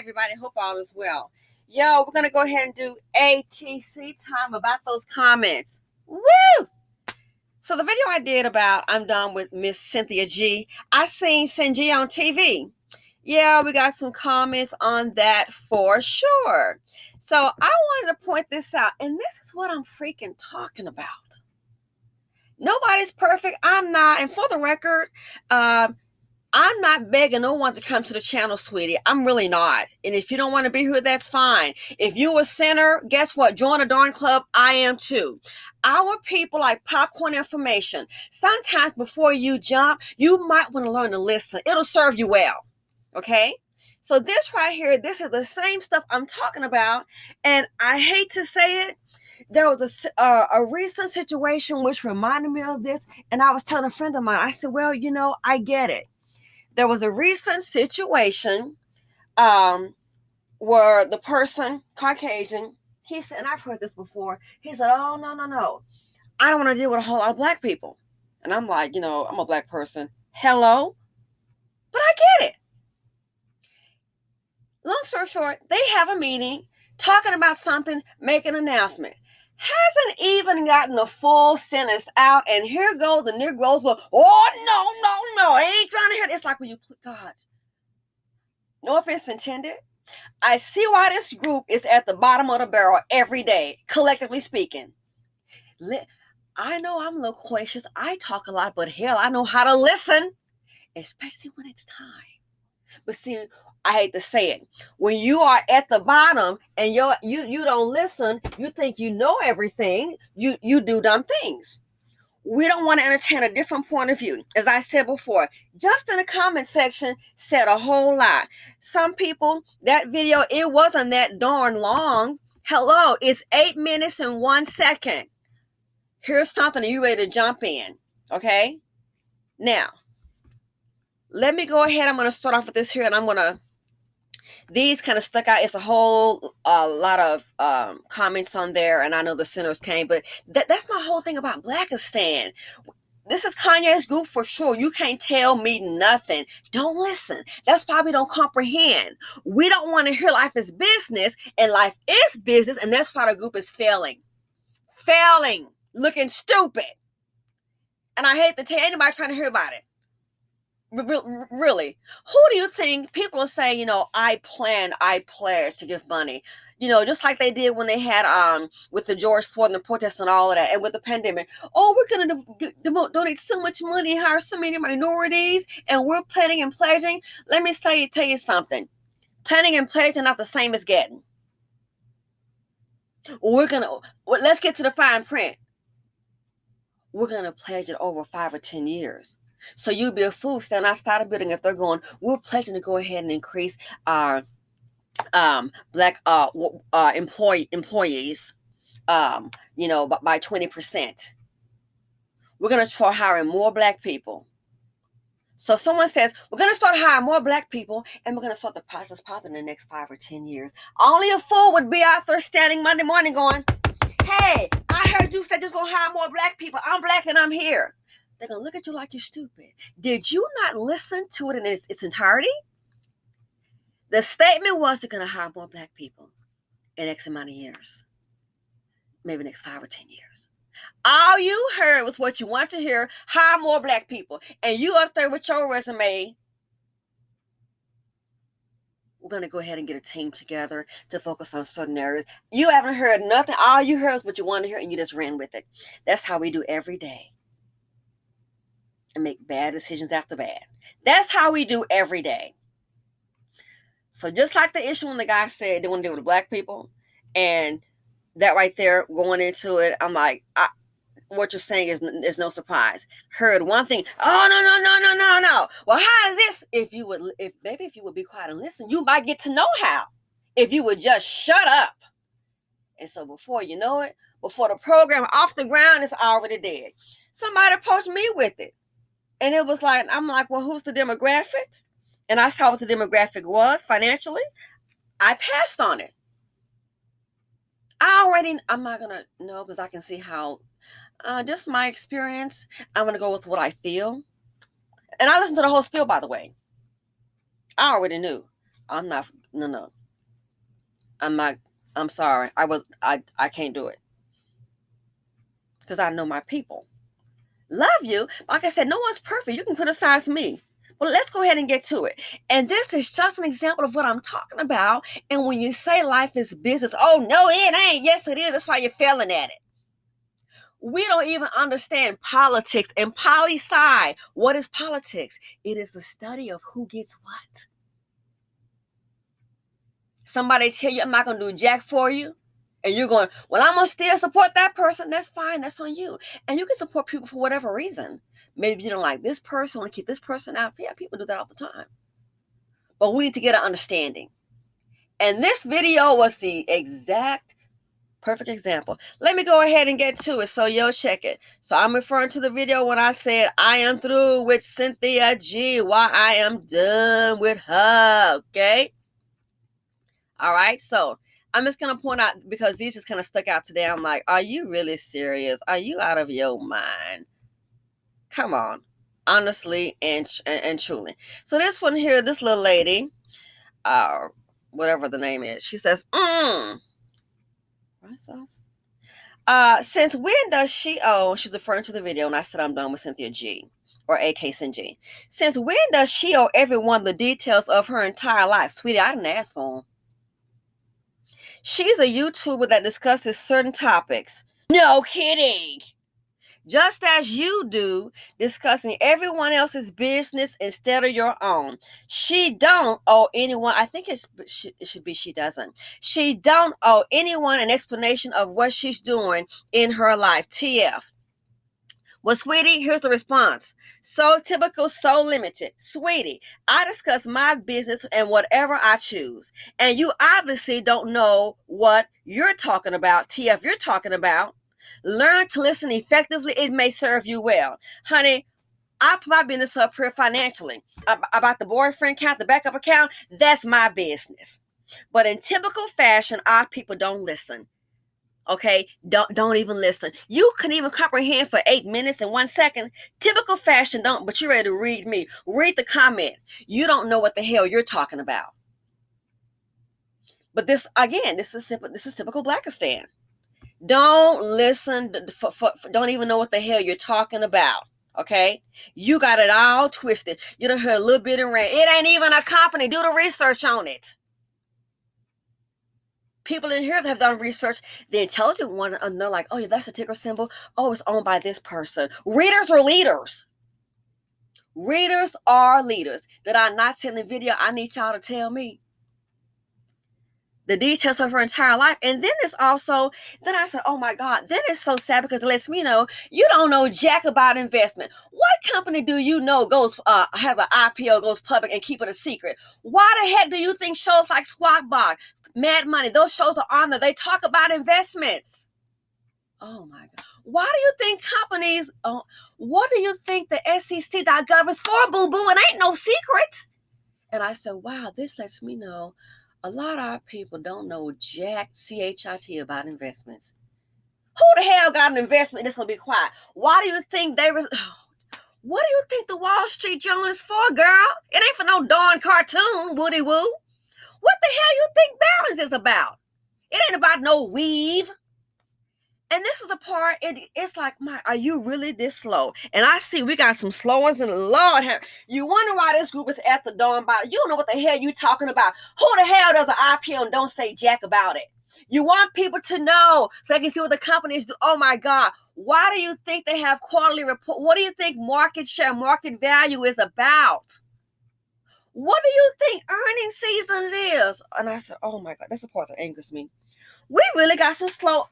everybody. Hope all is well. Yo, we're going to go ahead and do ATC time about those comments. Woo! So the video I did about I'm done with Miss CynthiaG, I seen CynG on TV. Yeah, we got some comments on that for sure. So I wanted to point this out, and this is what I'm freaking talking about. Nobody's perfect. I'm not. And for the record, I'm not begging no one to come to the channel, sweetie. I'm really not. And if you don't want to be here, that's fine. If you're a sinner, guess what? Join a darn club. I am too. Our people like popcorn information. Sometimes before you jump, you might want to learn to listen. It'll serve you well. Okay? So this right here, this is the same stuff I'm talking about. And I hate to say it. There was a recent situation which reminded me of this. And I was telling a friend of mine, I said, well, I get it. There was a recent situation where the person, Caucasian, he said, and I've heard this before, he said, oh, no. I don't want to deal with a whole lot of black people. And I'm like, I'm a black person. Hello? But I get it. Long story short, they have a meeting, talking about something, make an announcement. Hasn't even gotten the full sentence out, and here go the Negroes. Well, oh, no, I ain't trying to hear this. It's like when you, God, no offense intended. I see why this group is at the bottom of the barrel every day, collectively speaking. I know I'm loquacious. I talk a lot, but hell, I know how to listen, especially when it's time. But see, I hate to say it. When you are at the bottom and you don't listen, you think you know everything, you do dumb things. We don't want to entertain a different point of view. As I said before, just in the comment section said a whole lot. Some people, that video, it wasn't that darn long. Hello, it's 8 minutes and 1 second. Here's something you ready to jump in. Okay? Now, let me go ahead. I'm going to start off with this here, and these kind of stuck out. It's a whole lot of comments on there, and I know the sinners came, but that's my whole thing about Blackistan. This is Kanye's group for sure. You can't tell me nothing. Don't listen. That's probably don't comprehend. We don't want to hear life is business, and life is business, and that's why the group is failing. Failing. Looking stupid. And I hate to tell anybody trying to hear about it. Really, who do you think people are saying, I pledge to give money, just like they did when they had with the George Floyd and the protests and all of that, and with the pandemic. Oh, we're gonna donate so much money, hire so many minorities, and we're planning and pledging. Let me tell you something. Planning and pledging are not the same as getting. Let's get to the fine print. We're gonna pledge it over 5 or 10 years. So you'd be a fool standing outside a building if they're going, we're pledging to go ahead and increase our black employees, by 20%. We're going to start hiring more black people. So someone says, we're going to start hiring more black people, and we're going to start the process popping in the next 5 or 10 years. Only a fool would be out there standing Monday morning going, hey, I heard you said you're going to hire more black people. I'm black and I'm here. They're going to look at you like you're stupid. Did you not listen to it in its entirety? The statement was they're going to hire more black people in X amount of years. Maybe next 5 or 10 years. All you heard was what you wanted to hear, hire more black people. And you up there with your resume, we're going to go ahead and get a team together to focus on certain areas. You haven't heard nothing. All you heard was what you wanted to hear, and you just ran with it. That's how we do every day. And make bad decisions after bad. That's how we do every day. So just like the issue when the guy said they want to deal with black people, and that right there going into it, I'm like, what you're saying is no surprise. Heard one thing, oh no. Well, how is this? If you would be quiet and listen, you might get to know how. If you would just shut up. And so before you know it, before the program off the ground, it's already dead. Somebody approached me with it. And it was like, I'm like, well, who's the demographic? And I saw what the demographic was financially. I passed on it. I'm not going to know because I can see how, just my experience, I'm going to go with what I feel. And I listened to the whole spiel, by the way. I already knew. I'm not, no. I'm not, I'm sorry. I can't do it. Because I know my people. Love you. Like I said, no one's perfect. You can criticize me. Well, let's go ahead and get to it. And this is just an example of what I'm talking about. And when you say life is business, oh, no, it ain't. Yes, it is. That's why you're failing at it. We don't even understand politics and poli-sci. What is politics? It is the study of who gets what. Somebody tell you, I'm not going to do jack for you. And you're going, well, I'm going to still support that person. That's fine. That's on you. And you can support people for whatever reason. Maybe you don't like this person, want to keep this person out. Yeah, people do that all the time. But we need to get an understanding. And this video was the exact perfect example. Let me go ahead and get to it so you'll check it. So I'm referring to the video when I said I am through with CynthiaG. Why I am done with her. Okay? All right, so I'm just going to point out, because these just kind of stuck out today. I'm like, are you really serious? Are you out of your mind? Come on. Honestly and truly. So this one here, this little lady, whatever the name is, she says, since when does she, she's referring to the video, and I said I'm done with CynthiaG, or AK CynG. Since when does she owe everyone the details of her entire life? Sweetie, I didn't ask for them. She's a YouTuber that discusses certain topics. No kidding. Just as you do, discussing everyone else's business instead of your own. She don't owe anyone, I think it should be she doesn't. She don't owe anyone an explanation of what she's doing in her life. TF. Well, sweetie, here's the response. So typical, so limited. Sweetie, I discuss my business and whatever I choose. And you obviously don't know what you're talking about. TF, you're talking about. Learn to listen effectively. It may serve you well. Honey, I put my business up here financially. About the boyfriend account, the backup account, that's my business. But in typical fashion, our people don't listen. Okay, don't even listen. You can even comprehend for 8 minutes and 1 second. Typical fashion, don't, but you're ready to read me. Read the comment. You don't know what the hell you're talking about. But this, again, this is typical Blackistan. Don't listen, don't even know what the hell you're talking about. Okay, you got it all twisted. You done heard a little bit and ran. It ain't even a company. Do the research on it. People in here that have done research, the intelligent one, and they're like, oh, yeah, that's a ticker symbol. Oh, it's owned by this person. Readers are leaders. Readers are leaders. Did I not send the video? I need y'all to tell me the details of her entire life. And then it's also, then I said, oh my God, then it's so sad because it lets me know you don't know jack about investment. What company do you know has an IPO, goes public, and keep it a secret? Why the heck do you think shows like Squawk Box, Mad Money, those shows are on there? They talk about investments. Oh my God. Why do you think companies, what do you think the SEC.gov is for, boo-boo? It ain't no secret. And I said, wow, this lets me know a lot of our people don't know jack CHIT about investments. Who the hell got an investment that's going to be quiet? Why do you think what do you think the Wall Street Journal is for, girl? It ain't for no darn cartoon, woody woo. What the hell you think balance is about? It ain't about no weave. And this is the part, it's like, are you really this slow? And I see we got some slow ones, and Lord, you wonder why this group is at the darn bottom. You don't know what the hell you talking about. Who the hell does an IPO and don't say jack about it? You want people to know so they can see what the companies do. Oh my God. Why do you think they have quarterly report? What do you think market share, market value is about? What do you think earning seasons is? And I said, oh my God, that's the part that angers me. We really got some slow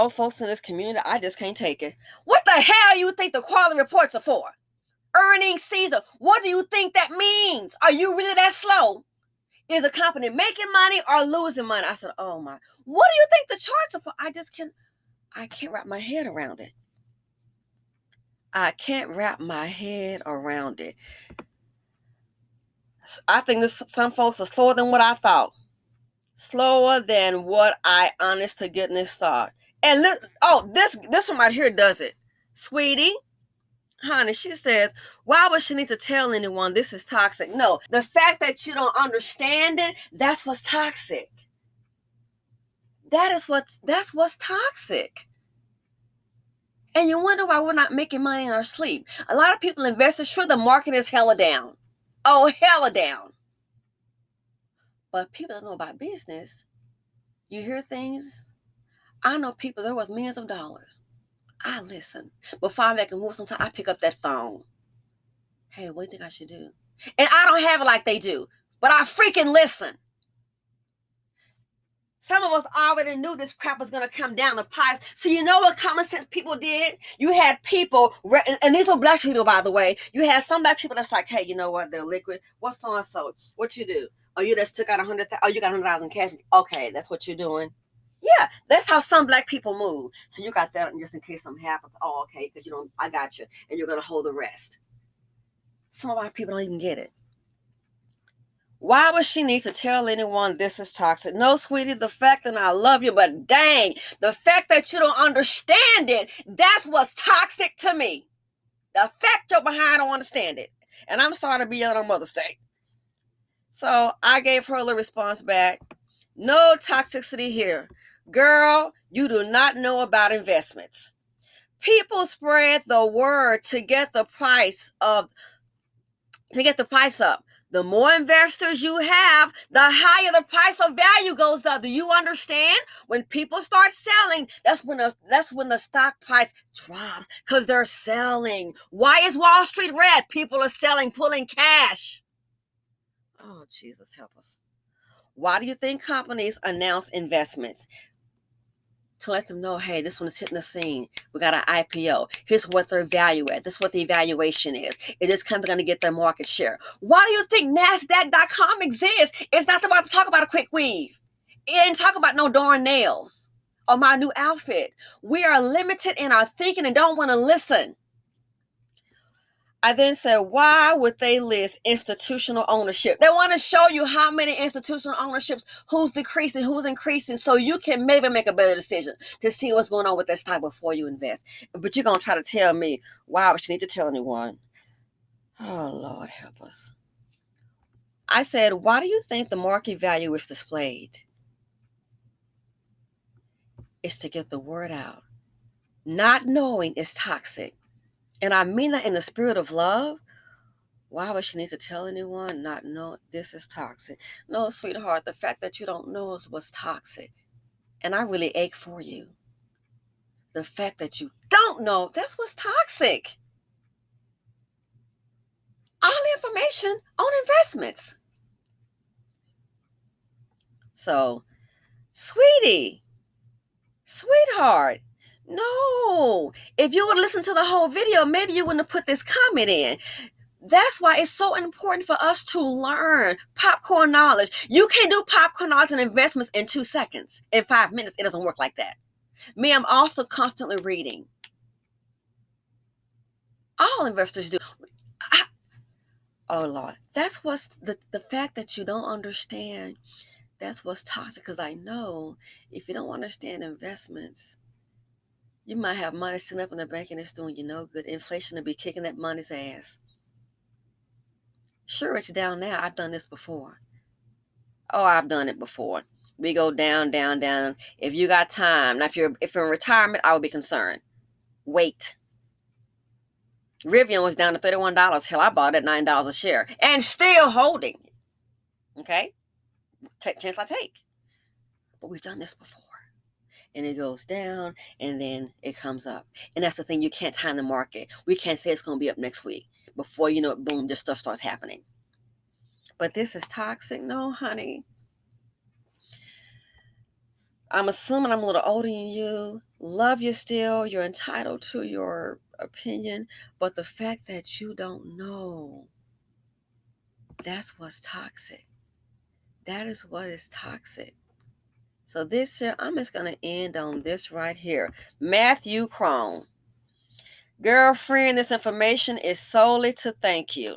folks in this community. I just can't take it. What the hell you think the quality reports are for? Earnings season. What do you think that means? Are you really that slow? Is a company making money or losing money? I said, oh my. What do you think the charts are for? I can't wrap my head around it. I can't wrap my head around it. I think some folks are slower than what I thought. Slower than what I honest to goodness thought. And look, this one right here does it. Sweetie, Honey, she says, why would she need to tell anyone this is toxic? No, the fact that you don't understand it, that's what's toxic. That's what's toxic. And you wonder why we're not making money in our sleep. A lot of people invest. Sure, the market is hella down. Oh, hella down. But people that know about business, you hear things. I know people, they're worth millions of dollars. I listen. Before I make a move, sometimes I pick up that phone. Hey, what do you think I should do? And I don't have it like they do, but I freaking listen. Some of us already knew this crap was going to come down the pipes. So you know what common sense people did? You had people, and these were black people, by the way. You had some black people that's like, hey, you know what? They're liquid. What's so-and-so? What you do? Oh, you just took out 100,000. Oh, you got 100,000 cash. Okay, that's what you're doing. Yeah, that's how some black people move. So you got that just in case something happens. Oh, okay, because I got you. And you're going to hold the rest. Some of our people don't even get it. Why would she need to tell anyone this is toxic? No, sweetie, the fact that I love you, but dang, the fact that you don't understand it, that's what's toxic to me. The fact you're behind, I don't understand it. And I'm sorry to be on Mother's Day. So I gave her a little response back. No toxicity here. Girl, you do not know about investments. People spread the word to get the price up. The more investors you have, the higher the price of value goes up. Do you understand? When people start selling, that's when the stock price drops because they're selling. Why is Wall Street red? People are selling, pulling cash. Oh, Jesus, help us. Why do you think companies announce investments? To let them know, hey, this one is hitting the scene. We got an IPO. Here's what their value at. This is what the evaluation is. Is this company going to get their market share? Why do you think NASDAQ.com exists? It's not about to talk about a quick weave. It ain't talk about no darn nails or my new outfit. We are limited in our thinking and don't want to listen. I then said, why would they list institutional ownership? They want to show you how many institutional ownerships, who's decreasing, who's increasing, so you can maybe make a better decision to see what's going on with this stock before you invest. But you're going to try to tell me, why would you need to tell anyone? Oh, Lord, help us. I said, why do you think the market value is displayed? It's to get the word out. Not knowing is toxic. And I mean that in the spirit of love. Why would she need to tell anyone? Not know this is toxic. No, sweetheart, the fact that you don't know is what's toxic. And I really ache for you. The fact that you don't know, that's what's toxic. All the information on investments. So, sweetie, sweetheart, no. If you would listen to the whole video, maybe you wouldn't have put this comment in. That's why it's so important for us to learn popcorn knowledge. You can't do popcorn knowledge and investments in 2 seconds. In 5 minutes, it doesn't work like that. Me, I'm also constantly reading. All investors do. Oh, Lord. That's what's the fact that you don't understand. That's what's toxic, because I know if you don't understand investments, you might have money sitting up in the bank and it's doing you no good. Inflation will be kicking that money's ass. Sure, it's down now. I've done this before. Oh, I've done it before. We go down, down, down. If you got time. Now, if you're in retirement, I would be concerned. Wait. Rivian was down to $31. Hell, I bought it at $9 a share. And still holding. Okay? Take chance I take. But we've done this before. And it goes down, and then it comes up. And that's the thing. You can't time the market. We can't say it's going to be up next week. Before you know it, boom, this stuff starts happening. But this is toxic. No, honey. I'm assuming I'm a little older than you. Love you still. You're entitled to your opinion. But the fact that you don't know, that's what's toxic. That is what is toxic. So this here, I'm just going to end on this right here. Matthew Crone. Girlfriend, this information is solely to thank you.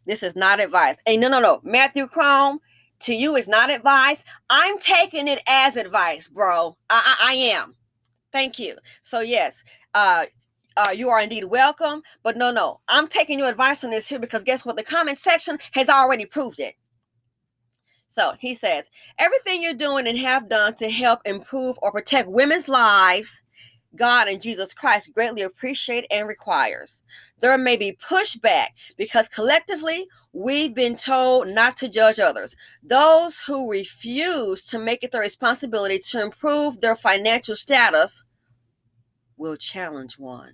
This is not advice. Hey, no. Matthew Crone, to you is not advice. I'm taking it as advice, bro. I am. Thank you. So yes, you are indeed welcome. But no, I'm taking your advice on this here because guess what? The comment section has already proved it. So he says, everything you're doing and have done to help improve or protect women's lives, God and Jesus Christ greatly appreciate and requires. There may be pushback because collectively we've been told not to judge others. Those who refuse to make it their responsibility to improve their financial status will challenge one.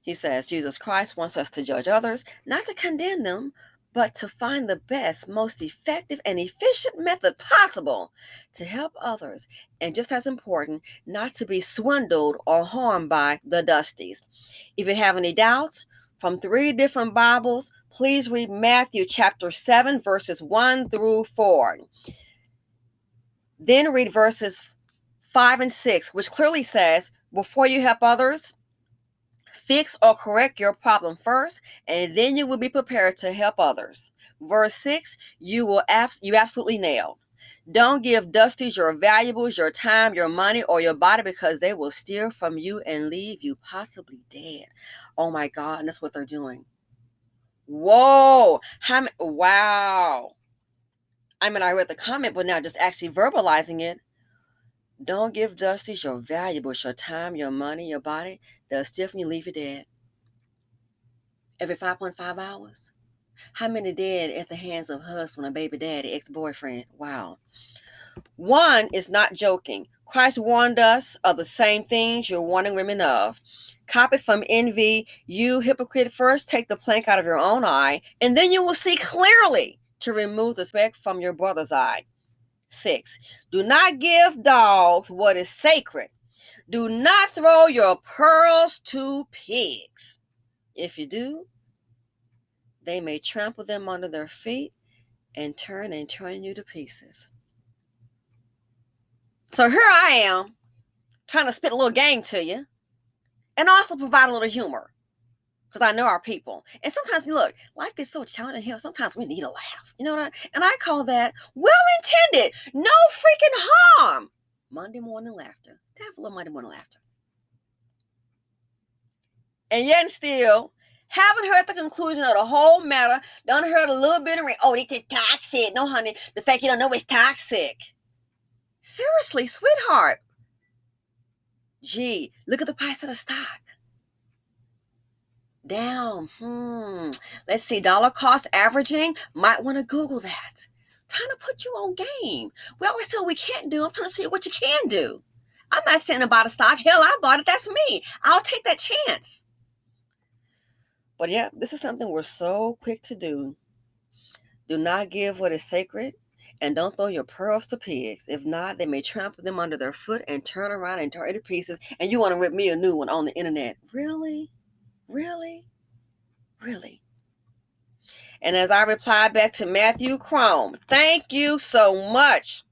He says Jesus Christ wants us to judge others, not to condemn them, but to find the best, most effective, and efficient method possible to help others. And just as important, not to be swindled or harmed by the dusties. If you have any doubts, from 3 different Bibles, please read Matthew chapter 7, verses 1 through 4. Then read verses 5 and 6, which clearly says, before you help others, fix or correct your problem first, and then you will be prepared to help others. Verse 6, you absolutely nailed. Don't give dusties your valuables, your time, your money, or your body because they will steal from you and leave you possibly dead. Oh my God, and that's what they're doing. Whoa. Wow. I mean, I read the comment, but now just actually verbalizing it. Don't give dusties your valuables, your time, your money, your body. They'll steal from you, leave you dead. Every 5.5 hours? How many dead at the hands of husband or baby daddy, ex-boyfriend? Wow. One is not joking. Christ warned us of the same things you're warning women of. Copy from NV, you hypocrite, first take the plank out of your own eye, and then you will see clearly to remove the speck from your brother's eye. 6, do not give dogs what is sacred. Do not throw your pearls to pigs. If you do, they may trample them under their feet and turn you to pieces. So here I am, trying to spit a little game to you, and also provide a little humor, because I know our people. And sometimes, look, life gets so challenging here. Sometimes we need a laugh. You know what and I call that well-intended, no freaking harm. Monday morning laughter. Time for a little Monday morning laughter. And yet and still, haven't heard the conclusion of the whole matter. Done heard a little bit of this is toxic. No, honey, the fact you don't know it's toxic. Seriously, sweetheart. Gee, look at the price of the stock. Down. Let's see, dollar cost averaging. Might want to Google that. Trying to put you on game. We always say what we can't do. I'm trying to see what you can do. I'm not saying about a stock. Hell, I bought it. That's me. I'll take that chance. But yeah, this is something we're so quick to do. Do not give what is sacred, and don't throw your pearls to pigs. If not, they may trample them under their foot and turn around and tear it to pieces, and you want to rip me a new one on the internet. Really? Really? Really? And as I reply back to Matthew Chrome, thank you so much.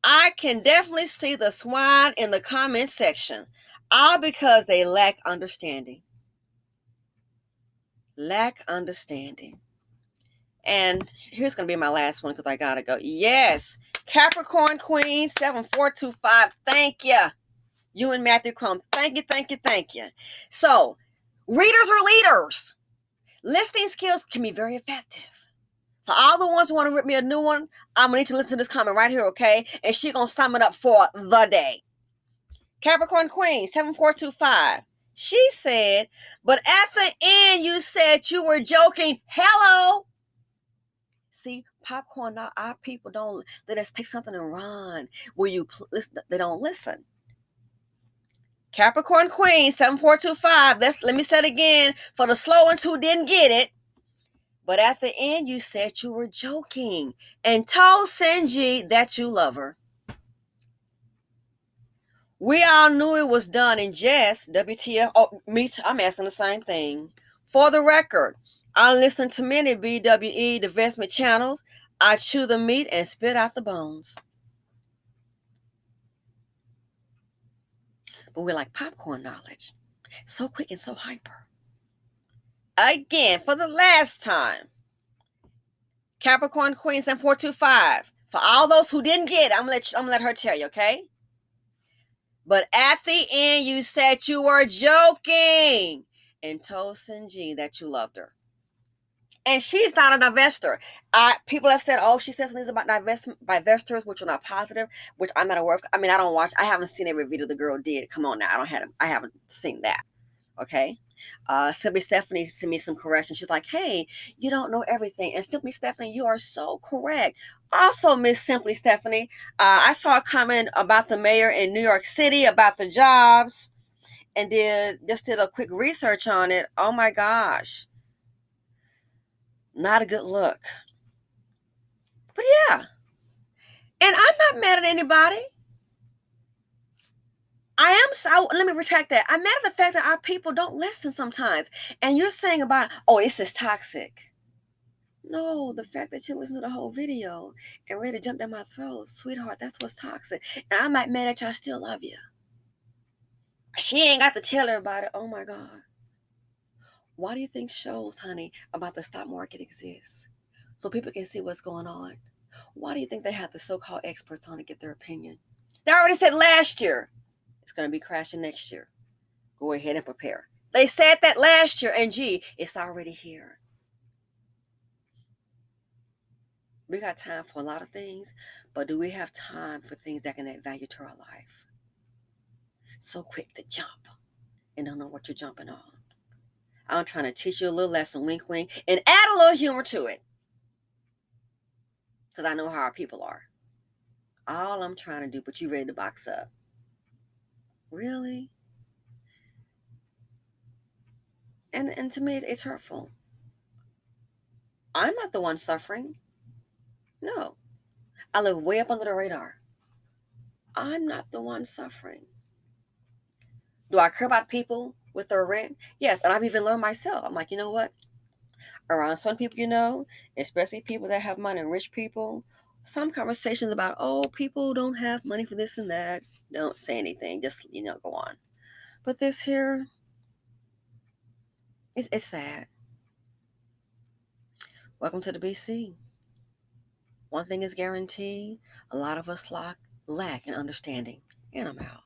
I can definitely see the swine in the comment section, all because they lack understanding. Lack understanding. And here's going to be my last one because I got to go. Yes, Capricorn Queen 7425. Thank you. You and Matthew Chrome. Thank you, thank you, thank you. So, readers are leaders. Lifting skills can be very effective. For all the ones who want to rip me a new one, I'm going to need to listen to this comment right here, okay? And she's going to sum it up for the day. Capricorn Queen 7425. She said, but at the end you said you were joking. Hello. See, popcorn, now our people don't let us take something and run. Will you listen? They don't listen. Capricorn Queen 7425. Let me say it again for the slow ones who didn't get it. But at the end, you said you were joking and told CynG that you love her. We all knew it was done in jest. WTF? Oh, me too. I'm asking the same thing. For the record, I listen to many BWE divestment channels. I chew the meat and spit out the bones. But we're like popcorn knowledge. So quick and so hyper. Again, for the last time. Capricorn Queen 7425. For all those who didn't get it, I'm gonna let her tell you, okay? But at the end, you said you were joking and told CynG that you loved her. And she's not a divester. People have said, oh, she said some things about divestors, which are not positive, which I'm not aware of. I mean, I haven't seen every video the girl did. Come on now. I haven't seen that. Okay. Simply Stephanie sent me some correction. She's like, hey, you don't know everything. And Simply Stephanie, you are so correct. Also, Miss Simply Stephanie, I saw a comment about the mayor in New York City about the jobs and did a quick research on it. Oh my gosh. Not a good look. But yeah. And I'm not mad at anybody. Let me retract that. I'm mad at the fact that our people don't listen sometimes. And you're saying about, oh, it's just toxic. No, the fact that you listen to the whole video and ready to jump down my throat, sweetheart, that's what's toxic. And I'm not mad at you, I still love you. She ain't got to tell everybody, oh my God. Why do you think shows, honey, about the stock market exist? So people can see what's going on. Why do you think they have the so-called experts on to get their opinion? They already said last year it's going to be crashing next year. Go ahead and prepare. They said that last year, and gee, it's already here. We got time for a lot of things, but do we have time for things that can add value to our life? So quick to jump and don't know what you're jumping on. I'm trying to teach you a little lesson, wink, wink, and add a little humor to it. Because I know how our people are. All I'm trying to do, but you ready to box up. Really? And to me, it's hurtful. I'm not the one suffering. No. I live way up under the radar. I'm not the one suffering. Do I care about people with their rent? Yes, and I've even learned myself. I'm like, you know what? Around some people, especially people that have money, rich people, some conversations about, oh, people don't have money for this and that. Don't say anything. Just, go on. But this here, it's sad. Welcome to the BC. One thing is guaranteed, a lot of us lack in understanding. And I'm out.